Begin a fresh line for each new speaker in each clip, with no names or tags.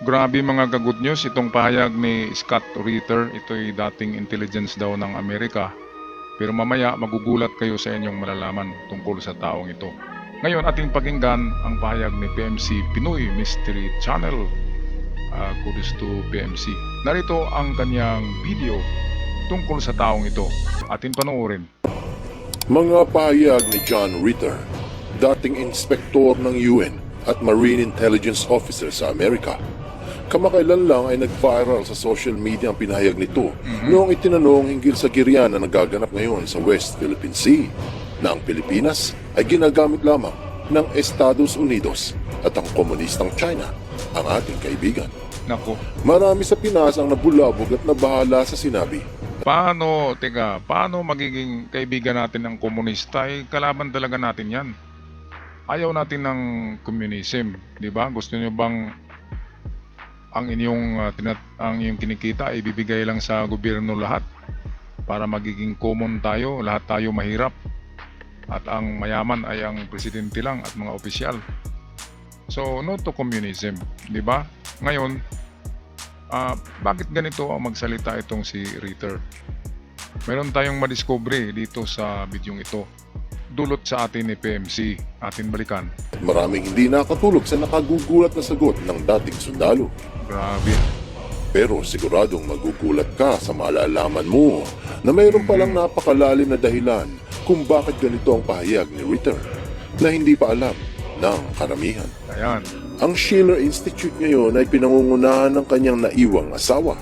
Grabe mga ka-good news, itong pahayag ni Scott Ritter, ito'y dating intelligence daw ng Amerika. Pero mamaya magugulat kayo sa inyong malalaman tungkol sa taong ito. Ngayon ating pakinggan ang pahayag ni PMC Pinoy Mystery Channel. Kudos to PMC. Narito ang kanyang video tungkol sa taong ito. Atin panoorin.
Mga pahayag ni John Ritter, dating inspektor ng UN at Marine Intelligence Officer sa Amerika. Kamakailan lang ay nag-viral sa social media ang pinahayag nito noong itinanong hinggil sa girya na nagaganap ngayon sa West Philippine Sea na ang Pilipinas ay ginagamit lamang ng Estados Unidos at ang komunistang China ang ating kaibigan.
Nako,
Marami sa Pinas ang nabulabog at nabahala sa sinabi.
paano magiging kaibigan natin ng komunista? Kalaban talaga natin yan. Ayaw natin ng communism, di ba? Gusto nyo bang ang inyong kinikita ay ibibigay lang sa gobyerno lahat para magiging common tayo, lahat tayo mahirap at ang mayaman ay ang presidente lang at mga opisyal. So no to communism, di ba? Ngayon, bakit ganito ang magsalita itong si Ritter? Meron tayong madiscovery dito sa bidyong ito. Dulot sa atin ni PMC, atin balikan.
Maraming hindi nakatulog sa nakagugulat na sagot ng dating sundalo.
Grabe.
Pero siguradong magugulat ka sa malalaman mo na mayroon palang napakalalim na dahilan kung bakit ganito ang pahayag ni Ritter na hindi pa alam ng karamihan.
Ayan.
Ang Schiller Institute ngayon ay pinangungunahan ng kanyang naiwang asawa.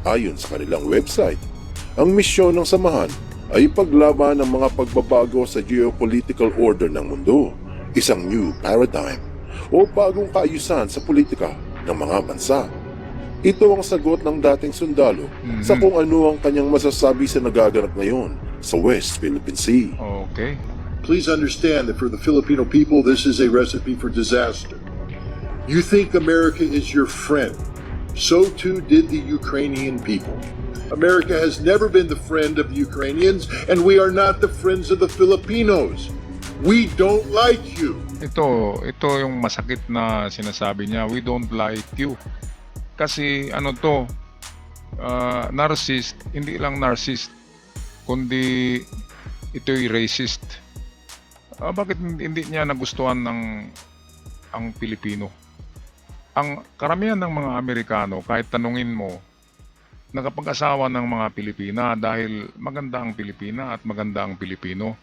Ayon sa kanilang website, ang misyon ng samahan ay paglaban ng mga pagbabago sa geopolitical order ng mundo, isang new paradigm o bagong kaayusan sa politika ng mga bansa. Ito ang sagot ng dating sundalo sa kung ano ang kanyang masasabi sa nagaganap ngayon sa West Philippine Sea.
Okay.
Please understand that for the Filipino people, this is a recipe for disaster. You think America is your friend. So too did the Ukrainian people. America has never been the friend of the Ukrainians, and we are not the friends of the Filipinos. We don't like you.
Ito yung masakit na sinasabi niya, we don't like you. Kasi narcissist, hindi lang narcissist, kundi ito'y racist. Bakit hindi niya nagustuhan ang Pilipino? Ang karamihan ng mga Amerikano, kahit tanungin mo, nakapag-asawa ng mga Pilipina dahil maganda ang Pilipina at maganda ang Pilipino.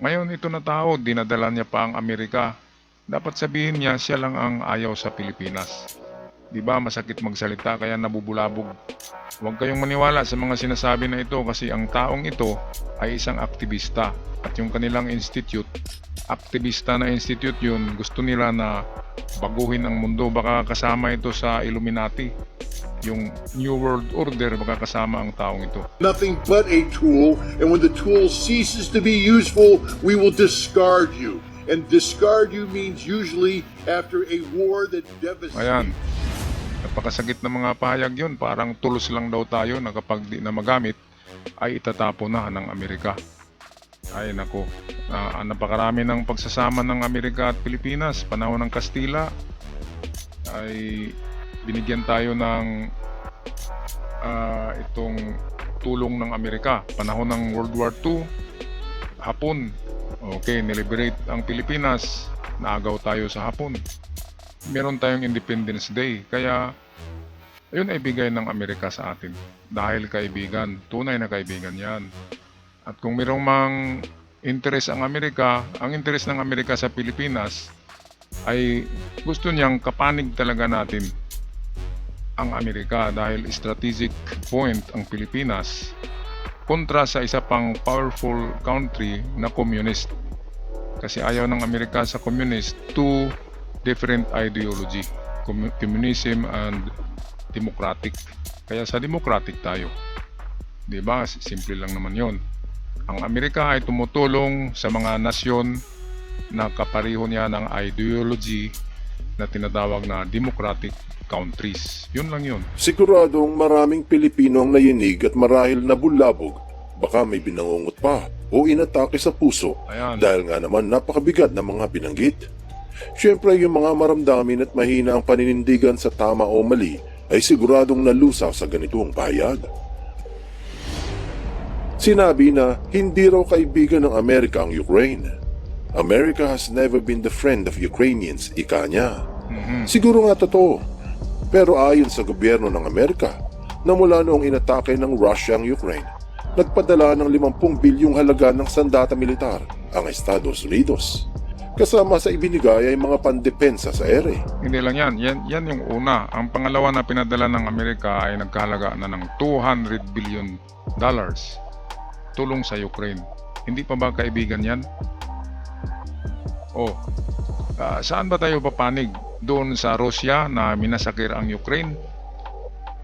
Ngayon ito na tao, dinadala niya pa ang Amerika. Dapat sabihin niya siya lang ang ayaw sa Pilipinas. Di ba masakit magsalita kaya nabubulabog. Huwag kayong maniwala sa mga sinasabi na ito kasi ang taong ito ay isang aktivista. At yung kanilang institute, aktivista na institute yun, gusto nila na baguhin ang mundo. Baka kasama ito sa Illuminati. Yung New World Order, baka kasama ang taong ito.
Nothing but a tool, and when the tool ceases to be useful, we will discard you. And discard you means usually after a war that devastates.
Ayan. Napakasakit na mga pahayag yun. Parang tulos lang daw tayo na kapag di na magamit, ay itatapo na ng Amerika. Ay nako. Napakarami ng pagsasama ng Amerika at Pilipinas. Panahon ng Kastila ay binigyan tayo ng itong tulong ng Amerika. Panahon ng World War II, Hapon. Okay, niliberate ang Pilipinas. Naagaw tayo sa Hapon. Meron tayong Independence Day. Kaya, yun ay bigay ng Amerika sa atin. Dahil kaibigan, tunay na kaibigan yan. At kung mayroong mang interest ang Amerika, ang interest ng Amerika sa Pilipinas, ay gusto niyang kapanig talaga natin ang Amerika dahil strategic point ang Pilipinas kontra sa isa pang powerful country na communist. Kasi ayaw ng Amerika sa communist, two different ideology, communism and democratic. Kaya sa democratic tayo. 'Di ba? Simple lang naman 'yon. Ang Amerika ay tumutulong sa mga nasyon na kapareho niya ng ideology na tinatawag na democratic countries. Yun lang yun.
Siguradong maraming Pilipino ang nayinig at marahil nabulabog. Baka may binangungot pa o inatake sa puso.
Ayan.
Dahil nga naman napakabigat ng mga binanggit. Siyempre, yung mga maramdamin at mahina ang paninindigan sa tama o mali ay siguradong nalusaw sa ganitong pahayag. Sinabi na hindi raw kaibigan ng Amerika ang Ukraine. America has never been the friend of Ukrainians, ika niya. Siguro nga totoo. Pero ayon sa gobyerno ng Amerika, na mula noong inatake ng Russia ang Ukraine, nagpadala ng 50 bilyong halaga ng sandata militar ang Estados Unidos. Kasama sa ibinigay ay mga pandepensa sa ere.
Hindi lang yan yung una. Ang pangalawa na pinadala ng Amerika ay nagkahalaga na ng $200 billion tulong sa Ukraine. Hindi pa ba kaibigan yan? Saan ba tayo papanig? Doon sa Russia na minasakir ang Ukraine?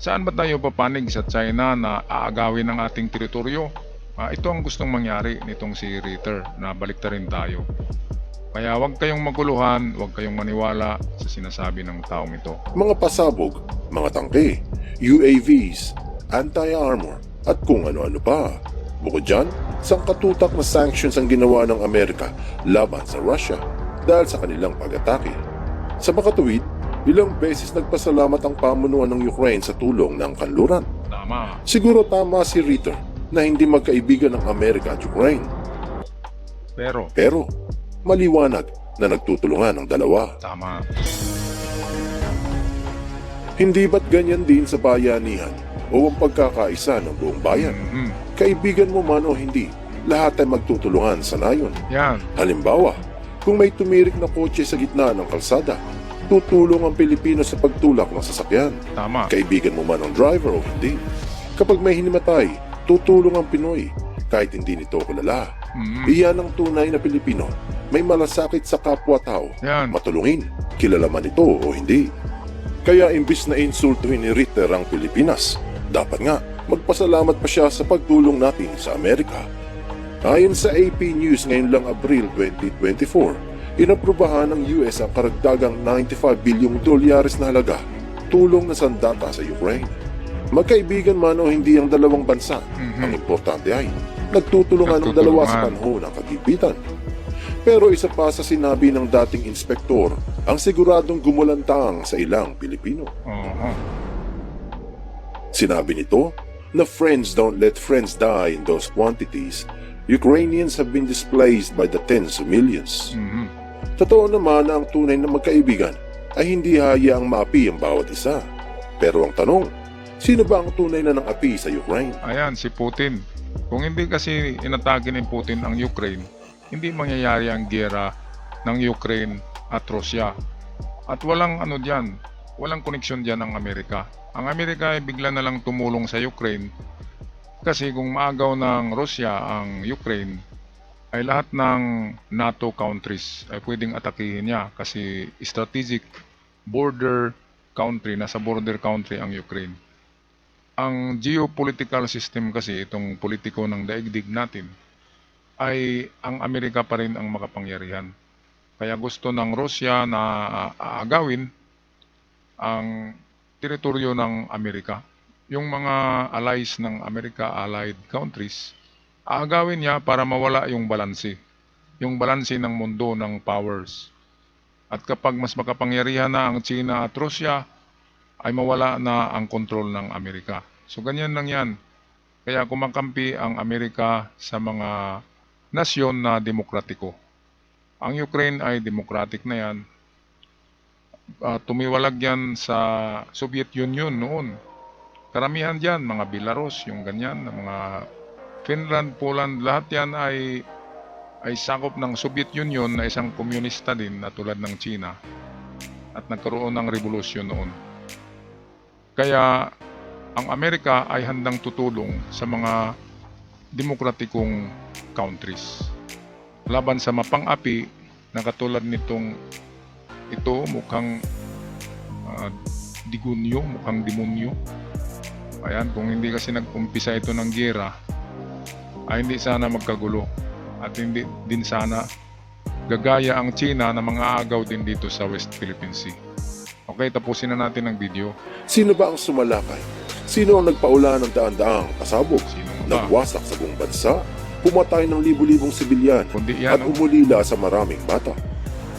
Saan ba tayo papanig sa China na aagawin ang ating teritoryo? Ito ang gustong mangyari nitong si Ritter, na baliktarin tayo. Kaya huwag kayong maguluhan, huwag kayong maniwala sa sinasabi ng taong ito.
Mga pasabog, mga tangke, UAVs, anti-armor at kung ano-ano pa. Bukod dyan, sangkatutak na sanctions ang ginawa ng Amerika laban sa Russia dahil sa kanilang pag-atake. Sa makatuwid, ilang beses nagpasalamat ang pamunuan ng Ukraine sa tulong ng kanluran.
Tama.
Siguro tama si Ritter na hindi magkaibigan ng Amerika at Ukraine. Pero maliwanag na nagtutulungan ang dalawa.
Tama.
Hindi ba't ganyan din sa bayanihan o ang pagkakaisa ng buong bayan? Kaibigan mo man o hindi, lahat ay magtutulungan sa nayon.
Yan.
Halimbawa, kung may tumirik na kotse sa gitna ng kalsada, tutulong ang Pilipino sa pagtulak ng sasakyan.
Tama.
Kaibigan mo man ang driver o hindi. Kapag may hinimatay, tutulong ang Pinoy kahit hindi nito kilala. Iyan ang tunay na Pilipino. May malasakit sa kapwa-tao.
Yan.
Matulungin, kilala man ito o hindi. Kaya imbis na insultuhin ni Ritter ang Pilipinas, dapat nga magpasalamat pa siya sa pagtulong natin sa Amerika. Ayon sa AP News ngayon lang Abril 2024, inaprubahan ng US ang karagdagang $95 bilyong na halaga tulong na sandata sa Ukraine. Magkaibigan man o hindi ang dalawang bansa, ang importante ay nagtutulungan ang dalawa sa panahon ng kagipitan. Pero isa pa sa sinabi ng dating inspektor ang siguradong gumulantang sa ilang Pilipino. Sinabi nito na friends don't let friends die in those quantities. Ukrainians have been displaced by the tens of millions. Totoo naman na ang tunay na magkaibigan ay hindi hayaang maapi ang bawat isa. Pero ang tanong, sino ba ang tunay na ng api sa Ukraine?
Ayan, si Putin. Kung hindi kasi inatake ni Putin ang Ukraine, hindi mangyayari ang giyera ng Ukraine at Russia. At walang walang koneksyon dyan ang Amerika. Ang Amerika ay bigla na lang tumulong sa Ukraine kasi kung maagaw ng Russia ang Ukraine, ay lahat ng NATO countries ay pwedeng atakihin niya kasi strategic border country, nasa border country ang Ukraine. Ang geopolitical system kasi, itong politiko ng daigdig natin, ay ang Amerika pa rin ang makapangyarihan. Kaya gusto ng Russia na aagawin ang teritoryo ng Amerika. Yung mga allies ng Amerika, allied countries, aagawin niya para mawala yung balanse. Yung balanse ng mundo ng powers. At kapag mas makapangyarihan na ang China at Russia, ay mawala na ang kontrol ng Amerika. So ganyan lang yan. Kaya kumakampi ang Amerika sa mga nasyon na demokratiko. Ang Ukraine ay democratic na yan. Tumiwalag yan sa Soviet Union noon. Karamihan dyan, mga Belarus, yung ganyan, mga Finland, Poland, lahat yan ay sakop ng Soviet Union na isang komunista din na tulad ng China. At nagkaroon ng revolusyon noon. Kaya ang Amerika ay handang tutulong sa mga demokratikong countries laban sa mapang-api na katulad nitong ito, mukhang digunyo, mukhang demonyo. Ayan, kung hindi kasi nag-umpisa ito ng giyera, ay hindi sana magkagulo at hindi din sana gagaya ang China na mga agaw din dito sa West Philippine Sea. Okay, tapusin na natin ang video.
Sino ba ang sumalakay? Sino ang nagpaula ng daan-daang pasabog?
Sino ba?
Nagwasak sa buong bansa? Pumatay ng libu-libong sibilyan
Kundi yan,
at umulila sa maraming bata?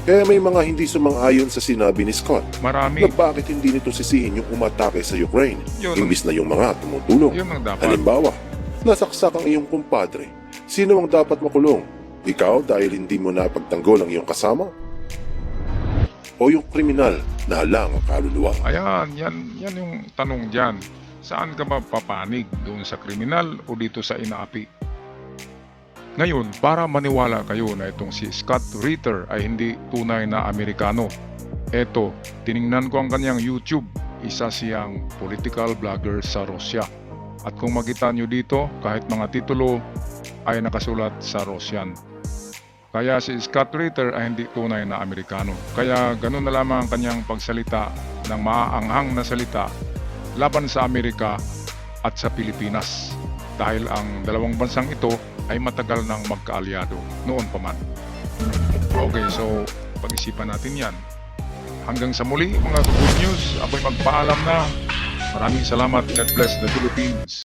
Kaya may mga hindi sumang-ayon sa sinabi ni Scott
Marami.
na bakit hindi nito sisihin yung umatake sa Ukraine
Yun.
imbis na yung mga tumutulong.
Yun ang dapat.
Halimbawa, nasaksak ang iyong kumpadre. Sino ang dapat makulong? Ikaw dahil hindi mo napagtanggol ang iyong kasama? O yung kriminal na halang ang kaluluwa?
Ayan, yan yung tanong dyan. Saan ka ba papanig? Doon sa kriminal o dito sa inaapi? Ngayon, para maniwala kayo na itong si Scott Ritter ay hindi tunay na Amerikano, eto, tiningnan ko ang kanyang YouTube. Isa siyang political vlogger sa Russia. At kung makita nyo dito, kahit mga titulo ay nakasulat sa Russian. Kaya si Scott Ritter ay hindi tunay na Amerikano. Kaya ganun na lamang ang kanyang pagsalita ng maaanghang na salita laban sa Amerika at sa Pilipinas. Dahil ang dalawang bansang ito ay matagal nang magkaalyado noon pa man. Okay, so pag-isipan natin yan. Hanggang sa muli mga good news, ako'y magpaalam na. Maraming salamat. God bless the Philippines.